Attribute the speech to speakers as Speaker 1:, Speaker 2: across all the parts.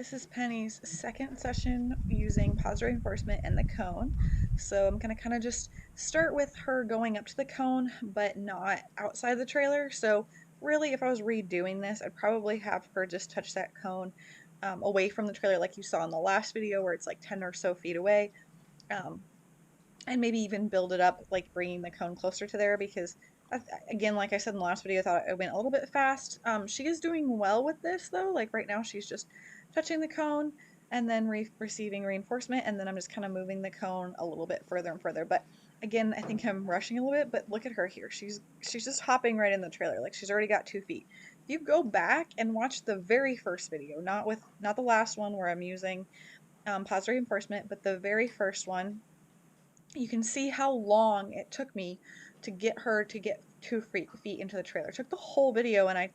Speaker 1: This is Penny's second session using positive reinforcement and the cone. So I'm going to kind of just start with her going up to the cone, but not outside the trailer. So really, if I was redoing this, I'd probably have her just touch that cone away from the trailer like you saw in the last video where it's like 10 or so feet away. Um, and maybe even build it up, like bringing the cone closer to there because again, like I said in the last video, I thought it went a little bit fast. She is doing well with this though. Like right now, she's just touching the cone and then receiving reinforcement, and then I'm just kind of moving the cone a little bit further and further. But again, I think I'm rushing a little bit. But look at her here. She's just hopping right in the trailer. Like she's already got 2 feet. If you go back and watch the very first video, not the last one where I'm using positive reinforcement, but the very first one, you can see how long it took me to get her to get 2 feet into the trailer. It took the whole video, and I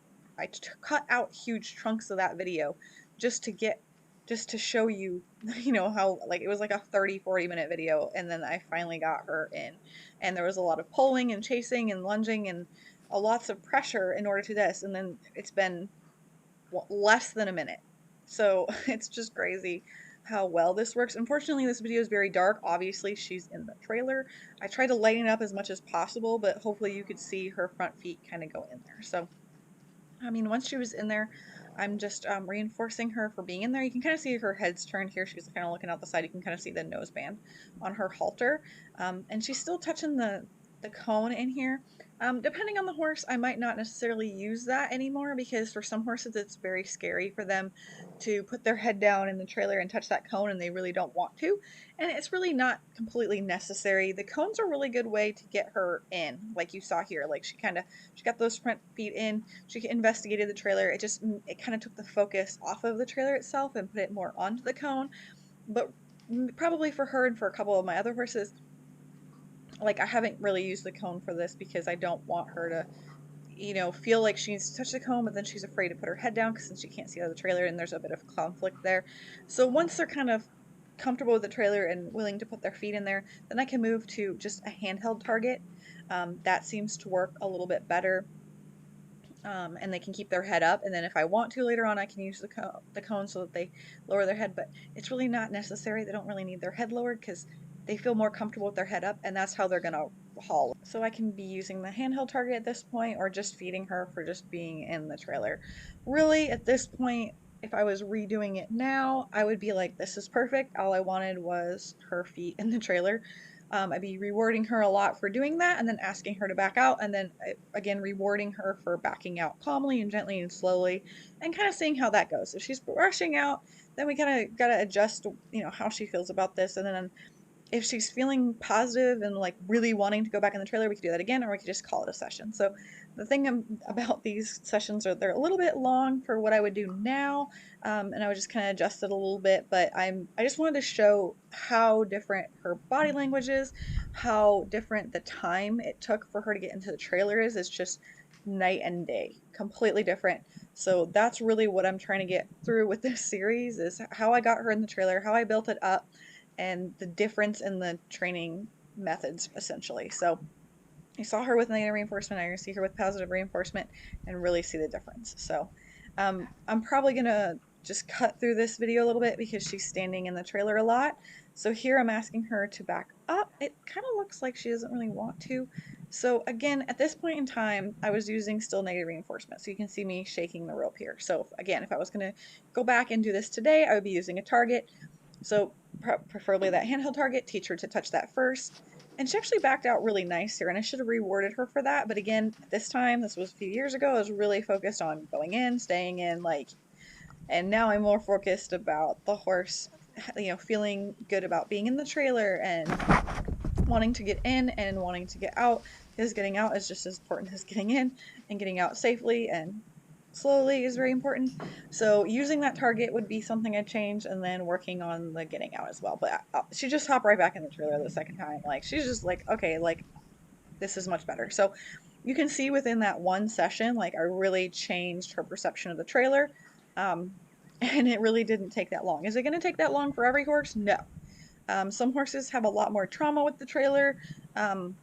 Speaker 1: cut out huge chunks of that video just to get just to show you how like it was like a 30-40 minute video, and then I finally got her in, and there was a lot of pulling and chasing and lunging and lots of pressure in order to this, and then it's been less than a minute. So it's just crazy how well this works. Unfortunately, this video is very dark. Obviously, she's in the trailer. I tried to lighten it up as much as possible, but hopefully you could see her front feet kind of go in there. So, I mean, once she was in there, I'm just reinforcing her for being in there. You can kind of see her head's turned here. She's kind of looking out the side. You can kind of see the noseband on her halter. And she's still touching the cone in here. Depending on the horse, I might not necessarily use that anymore because for some horses it's very scary for them to put their head down in the trailer and touch that cone, and they really don't want to. And it's really not completely necessary. The cone's a really good way to get her in, like you saw here. Like she got those front feet in. She investigated the trailer. It kind of took the focus off of the trailer itself and put it more onto the cone. But probably for her and for a couple of my other horses, like I haven't really used the cone for this because I don't want her to feel like she needs to touch the cone, but then she's afraid to put her head down because since she can't see out of the trailer, and there's a bit of conflict there. So once they're kind of comfortable with the trailer and willing to put their feet in there, then I can move to just a handheld target. That seems to work a little bit better, and they can keep their head up. And then if I want to later on, I can use the cone so that they lower their head. But it's really not necessary. They don't really need their head lowered because they feel more comfortable with their head up, and that's how they're gonna haul. So I can be using the handheld target at this point, or just feeding her for just being in the trailer. Really, at this point, if I was redoing it now, I would be like, this is perfect. All I wanted was her feet in the trailer. I'd be rewarding her a lot for doing that and then asking her to back out, and then again rewarding her for backing out calmly and gently and slowly, and kind of seeing how that goes. If she's rushing out, then we kind of got to adjust, how she feels about this, and then if she's feeling positive and like really wanting to go back in the trailer, we could do that again, or we could just call it a session. So the thing about these sessions are they're a little bit long for what I would do now, and I would just kind of adjust it a little bit. But I just wanted to show how different her body language is, how different the time it took for her to get into the trailer is. It's just night and day, completely different. So that's really what I'm trying to get through with this series is how I got her in the trailer, how I built it up, and the difference in the training methods essentially. So you saw her with negative reinforcement, now you're gonna see her with positive reinforcement and really see the difference. So I'm probably gonna just cut through this video a little bit because she's standing in the trailer a lot. So here I'm asking her to back up. It kind of looks like she doesn't really want to. So again, at this point in time, I was using still negative reinforcement. So you can see me shaking the rope here. So again, if I was gonna go back and do this today, I would be using a target. So preferably that handheld target, teach her to touch that first. And she actually backed out really nice here, and I should have rewarded her for that. But again, this time, this was a few years ago, I was really focused on going in, staying in, and now I'm more focused about the horse, feeling good about being in the trailer and wanting to get in and wanting to get out, because getting out is just as important as getting in, and getting out safely and slowly is very important. So using that target would be something I'd change, and then working on the getting out as well. But she just hopped right back in the trailer the second time. Like she's just like, okay, like this is much better. So you can see within that one session, like I really changed her perception of the trailer. Um, and it really didn't take that long. Is it going to take that long for every horse? No. Some horses have a lot more trauma with the trailer. Um,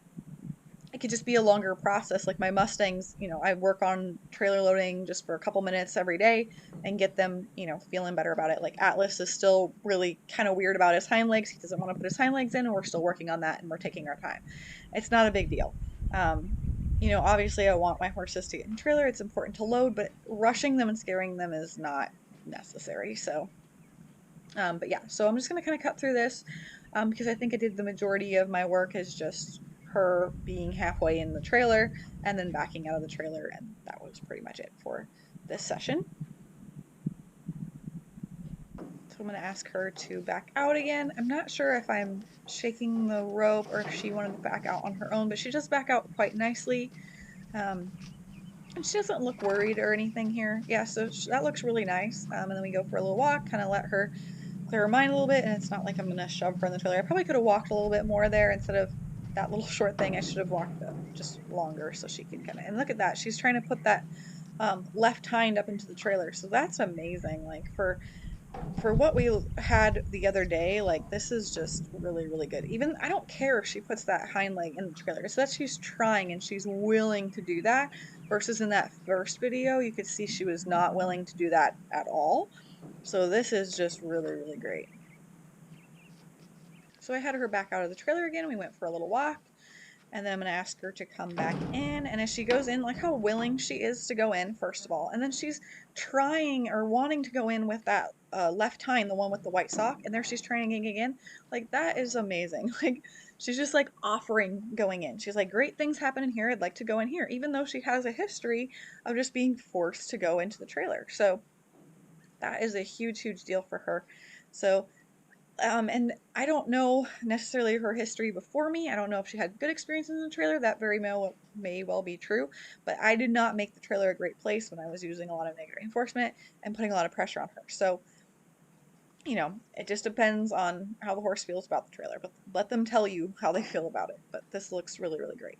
Speaker 1: it could just be a longer process. Like my Mustangs, I work on trailer loading just for a couple minutes every day and get them, feeling better about it. Like Atlas is still really kind of weird about his hind legs. He doesn't want to put his hind legs in, and we're still working on that and we're taking our time. It's not a big deal. Um, obviously I want my horses to get in trailer. It's important to load, but rushing them and scaring them is not necessary. So, but yeah, so I'm just going to kind of cut through this because I think I did the majority of my work is just her being halfway in the trailer and then backing out of the trailer, and that was pretty much it for this session. So I'm going to ask her to back out again. I'm not sure if I'm shaking the rope or if she wanted to back out on her own, but she does back out quite nicely. Um, and she doesn't look worried or anything here. Yeah, so that looks really nice. And then we go for a little walk, kind of let her clear her mind a little bit, and it's not like I'm gonna shove her in the trailer. I probably could have walked a little bit more there instead of that little short thing. I should have walked just longer so she can kind of, and look at that. She's trying to put that left hind up into the trailer. So that's amazing. Like for what we had the other day, like this is just really, really good. Even I don't care if she puts that hind leg in the trailer. So that she's trying and she's willing to do that versus in that first video, you could see she was not willing to do that at all. So this is just really, really great. So I had her back out of the trailer again. We went for a little walk. And then I'm going to ask her to come back in. And as she goes in, like how willing she is to go in, first of all. And then she's trying or wanting to go in with that left hind, the one with the white sock. And there she's trying again. Like, that is amazing. Like, she's just like offering going in. She's like, great things happen in here. I'd like to go in here, even though she has a history of just being forced to go into the trailer. So that is a huge, huge deal for her. So and I don't know necessarily her history before me. I don't know if she had good experiences in the trailer. That very may well be true. But I did not make the trailer a great place when I was using a lot of negative reinforcement and putting a lot of pressure on her. So, it just depends on how the horse feels about the trailer. But let them tell you how they feel about it. But this looks really, really great.